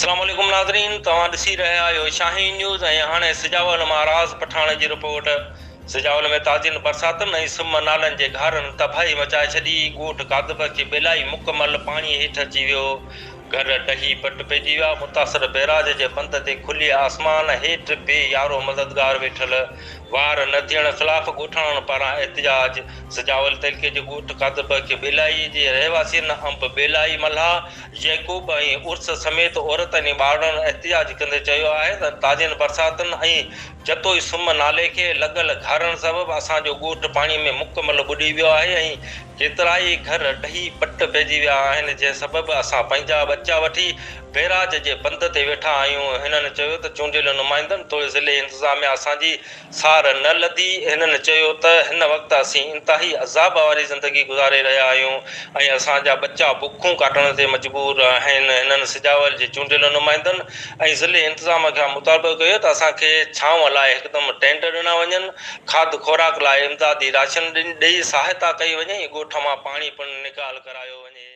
अस्सलाम वालेकुम नाज़रीन, तव्हां ॾिसी रहिया आहियो शाहीन न्यूज़ ऐं हाणे सिजावल महाराज पठाण जी रिपोर्ट। सिजावल में ताज़ियुनि बरसातुनि ऐं सुम नालनि जे घरनि तबाही मचाए छॾी। ॻोठ कादब खे बेलाई मुकमल पाणी हेठि अची वियो। घर डही पट पइजी विया। मुतासिर बैराज जे बंद ते खुली आसमान हेठि बेयारो मददगार वेठल। वार न थियण ख़िलाफ़ ॻोठाणनि पारां एहतिजाज। सिजावल तइलके जे ॻोठ कादब खे बेलाई जे रहवासियुनि अंब बेलाई मल्हा यैकूब ऐं उर्स समेत औरतनि ऐं ॿारनि एहतिजाज कंदे चयो आहे त ताज़ियुनि बरसातुनि ऐं जतोई सुम नाले खे लॻल घरनि सबबि असांजो ॻोठ पाणी में मुकमल ॿुॾी वियो आहे ऐं केतिराई घर डही पट पइजी विया आहिनि, जंहिं सबबि असां पंहिंजा बचा वठी बैराज जे बंद ते वेठा आहियूं। हिननि चयो त चूंडियल नुमाइंदनि तोड़े ज़िले इंतिज़ामिया असांजी सार न लधी। हिननि चयो त हिन वक़्तु असीं इंतिहाई अज़ाब वारी ज़िंदगी गुज़ारे रहिया आहियूं ऐं असांजा बचा बुखूं काटण ते मजबूर आहिनि। हिननि सिजावल जे चूंडियल नुमाइंदनि ऐं ज़िले इंतिज़ाम खां मुतालबो कयो त असांखे छांव लाइ हिकदमि टेंट ॾिना वञनि, खाद खुराक लाइ इमदादी राशन ॾेई सहायता कई वञे, ॻोठ मां पाणी पिणु निकाल करायो वञे।